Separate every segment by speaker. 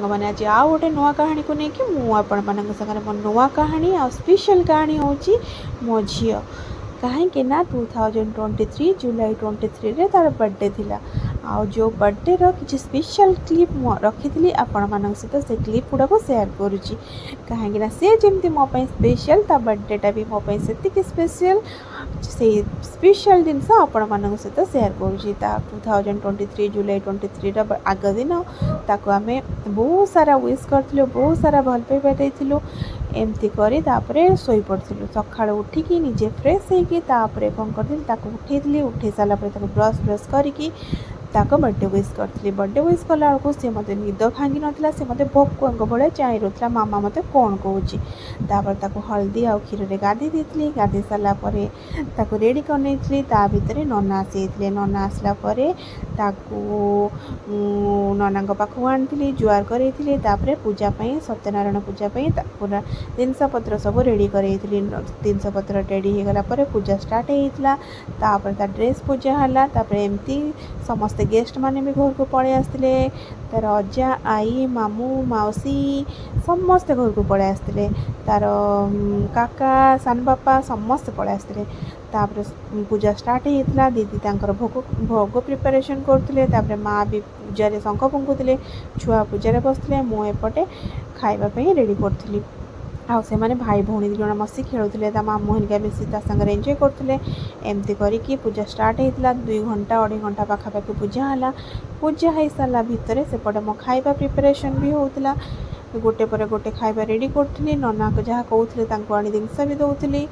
Speaker 1: मैंने आज आउ गोटे नुआ कहानी को लेकिन मुझे सागर मो नुआ कहानी आ स्पेशल कहानी हूँ मो झी कहीं 2023 जुलाई 23 रे तार बर्थडे थिला आ जो बर्थडे किसी स्पेशल क्लिप रखी आपण मान सहित से क्लिप गुड़ाक सेयार करुँची कहीं सी जमी मोपाई स्पेशल ता बर्थडेटा भी मोपाई से स्पेशल से स्पेशल जिनस आपण मान सहित सेयार करुँची 2023 जुलाई 23 आग दिन ताको आम बहुत सारा विश करूँ बहुत सारा भल पाइबा देइथिलु एमती करी तापरे सोई पड़थिलु सकाळ उठिकी निजे फ्रेश होइकी तापरे कौन करथिलि ताको उठेइथिलि उठे सारा पर ताको ब्रश करिकी ताको बर्थडे विश करी बर्थडे विश कला बेलू सी मत निद भांगी नाला से मत भोक भाई चाई रोला मामा मत कौन कहूँ हल्दी आ क्षीर में गाधे देती गाधे सारापर रेडी कर भितर नना आसी नना आसला नना पाखु आनी जुआर करी पूजापाई सत्यनारायण पूजापाई पूरा जिनस पत्र सब रेडी करी जिनस पत्र रेडी हो गला पूजा स्टार्ट होता ड्रेस पूजा है एमती समस्त गेस्ट माने भी घर को पड़े आसते तार अजा आई मामू मौसी समस्ते घर को पड़े आसते तार काका सान बापा समस्ते पड़े आसते पूजा स्टार्ट होता दीदी भोग भोग प्रिपरेशन करते माँ भी पूजा शंख फुंकुले छुआ पूजा बसते मुझे खावाई रेडी करी आउ से माने भाई भौणी जन मसी खेलुले मामू हरिका बेसी सागर एंजय करते एमती करके पूजा स्टार्ट होता 2 घंटा 2.5 घंटा पाखापाखि पूजा है पूजा हो सारा भितर सेपटे मो खाइबा प्रिपरेशन भी होता गोटे पर गोटे खाइबा रेडी करी नना को जहाँ कहते आनी जिनस भी दौली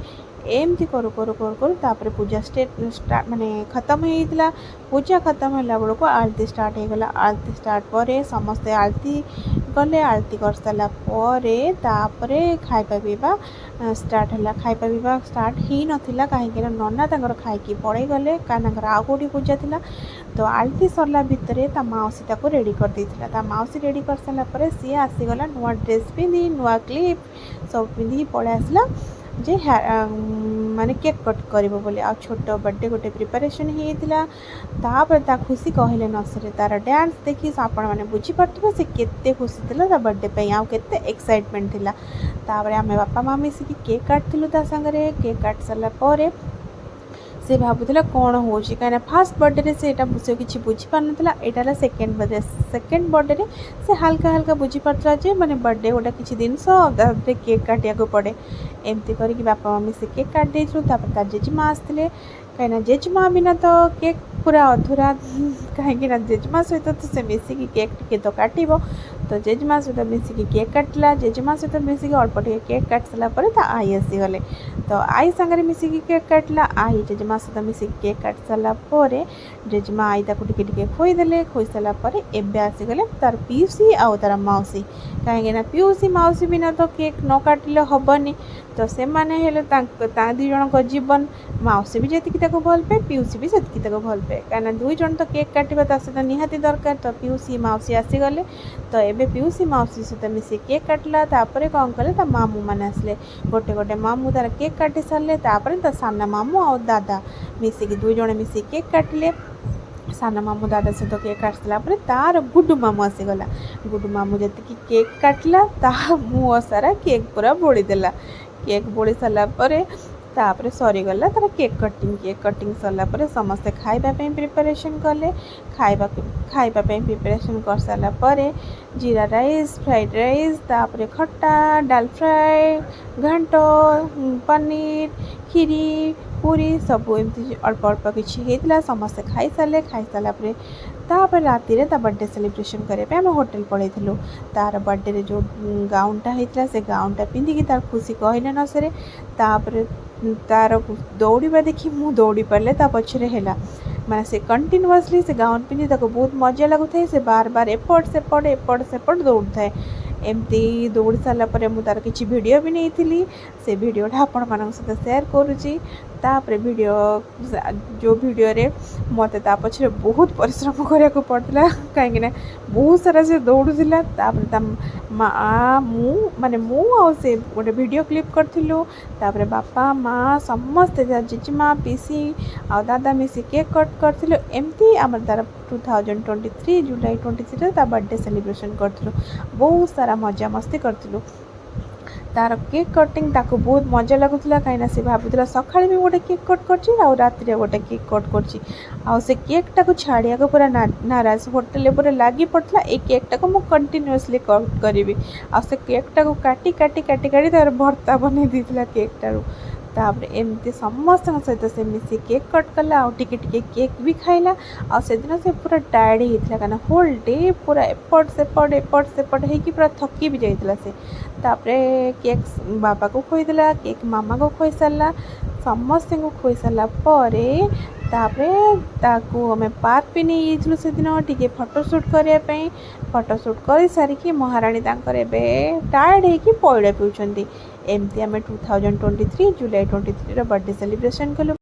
Speaker 1: एमती करू करू करू करू तापर पूजा स्टार्ट माने खत्म होता पूजा खत्म होला बेलू आलती स्टार्ट हो गला आलती स्टार्ट पर समस्ते आलती गले आलती कर सारा तापरे खाइबा पीवा स्टार्ट है खाइबा पीवा स्टार्ट ही नथिला कहीं नना खाई पड़े गले कारण आउ कौटी पूजा थिला तो आलती सरला भितर ता मौसी ताको रेडी कर देथिला ता मौसी रेडी कर सारा सी आसीगला नुआ ड्रेस पिंधि नुआ क्लिप सब पिंधि पड़े आसला जे माने केक कट करिबो बोले आ छोट बर्थडे गोटे प्रिपरेशन होता तापर ता खुशी कहले न सरे तार डांस देखी आपण माने बुझी पारथबो से केते खुशी थिला ता बर्थडे पे आ केते एक्साइटमेंट थिला तापर आमे बापा माँ मिसिकी केक काटथिलु ता संगरे केक काट सारा परे से भावुला कौन हो कहीं फास्ट बर्थडे से किसी बुझी पार ना यहाँ सेकेंड बर्थडे से हल्का हल्का बुझी पारा जे मैंने बर्थडे गोटा किसी दिन केक काटिया को पड़े एमती करके बापा मम्मी से केक काट देथु जेजेमा आसते कहीं जेजेमा बिना तो केक पूरा अधूरा कहीं जेजेमा सहित तो से मिसिकी केक टे तो काटो तो जेजेमा सहित मिसिकी केक काटला जेजेमा सहित मिसिकी अल्प टे केक काट सारापर आई आसीगले तो आई सांगे मिसिकी केक काटला आई जेजेमा सहित मिसिकी केक काट सारापर जेजेमा आई ताको टिके खोईदे खोई सारापर एबे आसीगले तार पीउसी आउ तार मौसी कहीं पीउसी मौसी बिना तो केक न काटिले हबनी तो से माने हेले दुई जन जीवन मौसी भी जी भल पाए पीउसी भी से भल पाए कहीं दुई जन तो केक काटा सहित निहाती दरकार तो पीउसी मौसी आसीगले तो एबे पीउसी मौसी सहित मिसी केक काटला तापर कौन कले मामू मैंने आसले गोटे गोटे मामू तार केक काटी सारे तापर साना मामू आ दादा मिसिकी दुई जन मिसी केक काटिले साना मामू दादा सहित केक काट सारापर तार गुडू मामू आसीगला गुडू मामू जी केक काटला ता मुँह सारा केक पूरा बोड़ीदेला केक बोड़ी सारापर तापर सरीगला तार केक कटिंग सरला समस्ते खाइबापी प्रिपरेशन कले खाइबापी प्रिपरेशन कर सारापर जीरा राइस फ्राइड राइस तापर खट्टा डाल फ्राए घांट पनीर खीरी पूरी सब एमती अल्प अल्प किसी होता समस्ते खाई सारापर तापर राति ता बर्थडे सेलिब्रेशन करने आम होटेल पलैलु तार बर्थडे जो गाउनटा होता से गाउनटा पिंधिकी तार खुशी कहले न सरे तापर तार दौड़ा देखी मु दौड़ी पारे पछरे है मैंने से कंटिन्यूअसली से गाउन पिंधि बहुत मजा लगुए से बार बार एपट सेपट दौड़ थाए एमती दौड़ी सारा पर मुझे तार किसी वीडियो भी नहीं थी से वीडियोटा आपण मान सहित सेयार करुँची तापर वीडियो जो वीडियो रे मत पछरे बहुत परिश्रम करा पड़ता कहीं बहुत सारा से दौड़ूला माँ मु माने मु आ से गोटे वीडियो क्लिप करूँ तापर बापा माँ समस्ते जेजेमा पीसी आ दादा मिसी केक कट करूँ एमती आम तार 2023 जुलाई 23 बर्थडे सेलिब्रेशन करूँ बहुत सारा मजा मस्ती करूँ तार केक कटिंग ताको बहुत मजा लगुला कहीं से भावुला सका भी गोटे केक कट कर रात गोटे केक कट कर केकटा को छाड़िया को पूरा नाराज होटेल पूरा लगी पड़ता ए केकटा को मुझे कंटिन्यूअसली कट करी आ से केकटा को काटी काटी काटी काटी तार भर्ता बन देता केकटारू तापर एमती समस्त सहित से मिसी केक कट कला आ टिके केक भी खाइला आ से दिन से पूरा टायर्ड होता कहीं होल डे पूरा एपट सेपट होगी पूरा थकी भी जाइला से तापरे केक बाबा को खोईदेला केक मामा को खोई सारा समस्त को खोई सारा तापरे ताकू आम पार्क भी नहीं जाइलु से दिन टिके फोटोशूट करने फोटोशूट कर सारिकी महाराणी तांकर एबे टायर्ड होगी पैड़ा पिउछंती एमती आम 2023 जुलाई 23 बर्थडे सेलिब्रेशन कलु।